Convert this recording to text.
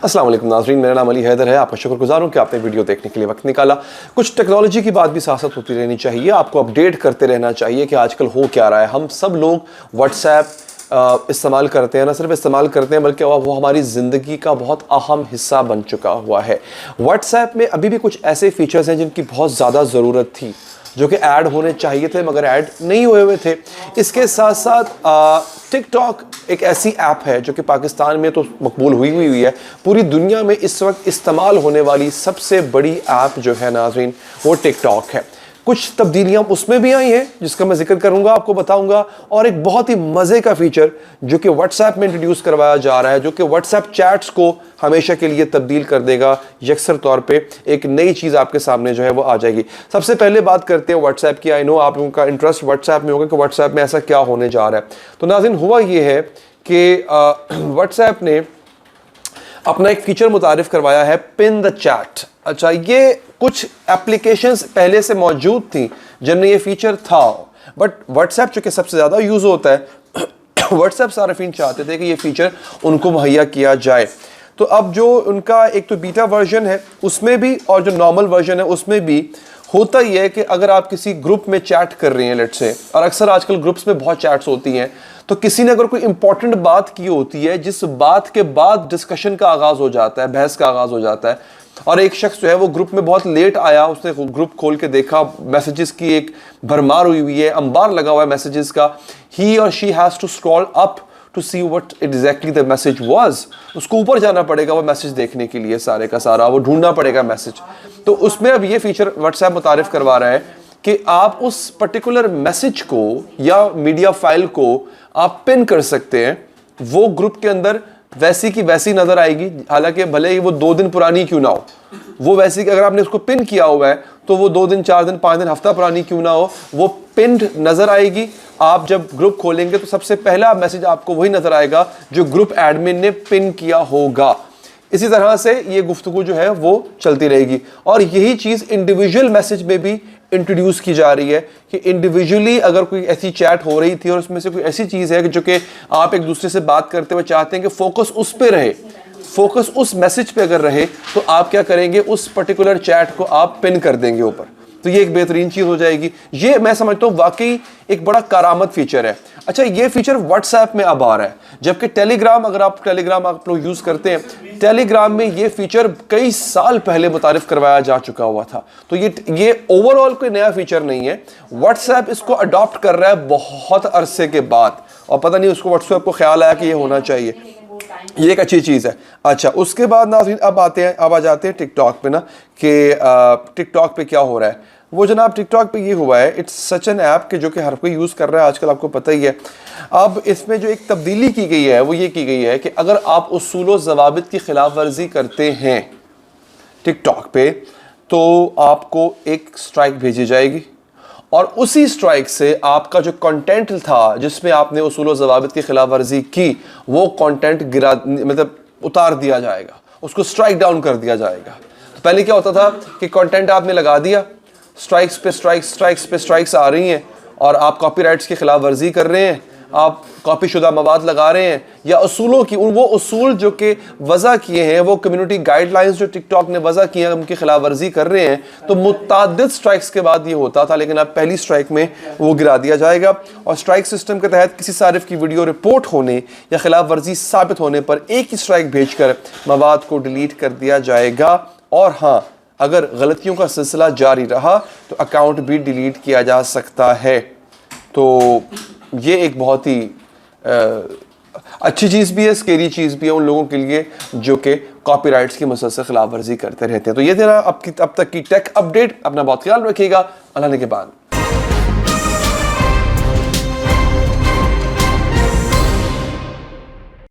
अस्सलाम वालेकुम नाज़रीन, मेरा नाम अली हैदर है। आपका शुक्रगुज़ार हूँ कि आपने वीडियो देखने के लिए वक्त निकाला। कुछ टेक्नोलॉजी की बात भी साथ साथ होती रहनी चाहिए, आपको अपडेट करते रहना चाहिए कि आजकल हो क्या रहा है। हम सब लोग व्हाट्सएप इस्तेमाल करते हैं, ना सिर्फ इस्तेमाल करते हैं बल्कि वो हमारी ज़िंदगी का बहुत अहम हिस्सा बन चुका हुआ है। व्हाट्सएप में अभी भी कुछ ऐसे फीचर्स हैं जिनकी बहुत ज़्यादा ज़रूरत थी, जो कि ऐड होने चाहिए थे मगर ऐड नहीं हुए थे। इसके साथ साथ टिकटॉक एक ऐसी ऐप है जो कि पाकिस्तान में तो मकबूल हुई है, पूरी दुनिया में इस वक्त इस्तेमाल होने वाली सबसे बड़ी ऐप जो है नाज़रीन वो टिकटॉक है। कुछ तब्दीलियां उसमें भी आई हैं जिसका मैं जिक्र करूंगा, आपको बताऊंगा। और एक बहुत ही मज़े का फीचर जो कि व्हाट्सएप में इंट्रोड्यूस करवाया जा रहा है, जो कि व्हाट्सएप चैट्स को हमेशा के लिए तब्दील कर देगा। यकसर तौर पे एक नई चीज़ आपके सामने जो है वो आ जाएगी। सबसे पहले बात करते हैं व्हाट्सएप की। आई नो आप लोगों का इंटरेस्ट व्हाट्सएप में होगा कि व्हाट्सएप में ऐसा क्या होने जा रहा है। तो नाज़रीन हुआ ये है कि व्हाट्सएप ने अपना एक फीचर मुतारिफ करवाया है, पिन द चैट। अच्छा, ये कुछ एप्लीकेशंस पहले से मौजूद थी जिनमें ये फीचर था, बट व्हाट्सएप चूंकि सबसे ज़्यादा यूज़ होता है व्हाट्सएप सार्फिन चाहते थे कि ये फीचर उनको मुहैया किया जाए। तो अब जो उनका एक तो बीटा वर्जन है उसमें भी और जो नॉर्मल वर्जन है उसमें भी होता ही है कि अगर आप किसी ग्रुप में चैट कर रहे हैं लेट्स से, और अक्सर आजकल ग्रुप्स में बहुत चैट्स होती हैं, तो किसी ने अगर कोई इंपॉर्टेंट बात की होती है जिस बात के बाद डिस्कशन का आगाज़ हो जाता है, बहस का आगाज़ हो जाता है, और एक शख्स जो है वो ग्रुप में बहुत लेट आया, उसने ग्रुप खोल के देखा, मैसेजेस की एक भरमार हुई है, अंबार लगा हुआ है मैसेजेस का। ही और she has to scroll up to see what exactly the message was. उसको ऊपर जाना पड़ेगा वो मैसेज देखने के लिए, सारे का सारा वो ढूंढना पड़ेगा मैसेज। तो उसमें अब ये फीचर व्हाट्सएप मुतारिफ करवा रहा है कि आप उस पर्टिकुलर मैसेज को या मीडिया फाइल को आप पिन कर सकते हैं। वो ग्रुप के अंदर वैसी की वैसी नजर आएगी, हालांकि भले ही वो 2 दिन पुरानी क्यों ना हो, वो वैसी अगर आपने उसको पिन किया हुआ है तो वो 2 दिन 4 दिन 5 दिन हफ्ता पुरानी क्यों ना हो, वो पिन्ड नजर आएगी। आप जब ग्रुप खोलेंगे तो सबसे पहला मैसेज आपको वही नजर आएगा जो ग्रुप एडमिन ने पिन किया होगा। इसी तरह से ये गुफ्तगू जो है वो चलती रहेगी। और यही चीज़ इंडिविजुअल मैसेज में भी इंट्रोड्यूस की जा रही है कि इंडिविजुअली अगर कोई ऐसी चैट हो रही थी और उसमें से कोई ऐसी चीज़ है जो कि आप एक दूसरे से बात करते हुए चाहते हैं कि फोकस उस पे रहे, फोकस उस मैसेज पे अगर रहे, तो आप क्या करेंगे, उस पर्टिकुलर चैट को आप पिन कर देंगे ऊपर। तो ये एक बेहतरीन चीज़ हो जाएगी। ये मैं समझता हूँ वाकई एक बड़ा करामत फीचर है। अच्छा, ये फीचर व्हाट्सएप में अब आ रहा है, जबकि टेलीग्राम, अगर आप टेलीग्राम आप लोग यूज़ करते हैं, टेलीग्राम में ये फीचर कई साल पहले मुतारिफ करवाया जा चुका हुआ था। तो ये ओवरऑल कोई नया फीचर नहीं है। व्हाट्सएप इसको अडॉप्ट कर रहा है बहुत अरसे के बाद, और पता नहीं उसको व्हाट्सएप को ख्याल आया कि ये होना चाहिए। ये एक अच्छी चीज़ है। अच्छा, उसके बाद नाज़रीन अब आ जाते हैं टिकटॉक पे ना, कि टिकटॉक पे क्या हो रहा है। वो जनाब टिकटॉक पे ये हुआ है, इट्स सच एन ऐप कि जो कि हर कोई यूज़ कर रहा है आजकल, आपको पता ही है। अब इसमें जो एक तब्दीली की गई है वो ये की गई है कि अगर आप उसूल व ज़वाबित की खिलाफ वर्जी करते हैं टिकटॉक पे, तो आपको एक स्ट्राइक भेजी जाएगी, और उसी स्ट्राइक से आपका जो कंटेंट था जिसमें आपने उसूल व ज़वाबित की खिलाफ वर्जी की, वो कंटेंट मतलब उतार दिया जाएगा, उसको स्ट्राइक डाउन कर दिया जाएगा। तो पहले क्या होता था कि कंटेंट आपने लगा दिया, स्ट्राइक्स पे स्ट्राइक्स आ रही हैं, और आप कॉपीराइट्स की खिलाफ वर्जी कर रहे हैं, आप कॉपीशुदा मवाद लगा रहे हैं, या उसूलों की वो उसूल जो कि वज़ा किए हैं, वो कम्युनिटी गाइडलाइंस जो टिकटॉक ने वज़ा किए हैं, उनकी खिलाफ वर्जी कर रहे हैं, तो मुतअद्दिद स्ट्राइक्स के बाद ये होता था। लेकिन अब पहली स्ट्राइक में वो गिरा दिया जाएगा, और स्ट्राइक सिस्टम के तहत किसी सारिफ की वीडियो रिपोर्ट होने या खिलाफ वर्जी साबित होने पर एक ही स्ट्राइक भेजकर मवाद को डिलीट कर दिया जाएगा। और हाँ, अगर गलतियों का सिलसिला जारी रहा तो अकाउंट भी डिलीट किया जा सकता है। तो ये एक बहुत ही अच्छी चीज़ भी है, स्केरी चीज़ भी है उन लोगों के लिए जो कि कॉपीराइट्स की मुसलसल खिलाफ वर्जी करते रहते हैं। तो ये तेरा अब तक की टेक अपडेट। अपना बहुत ख्याल रखिएगा। अल्लाह ने के बाद।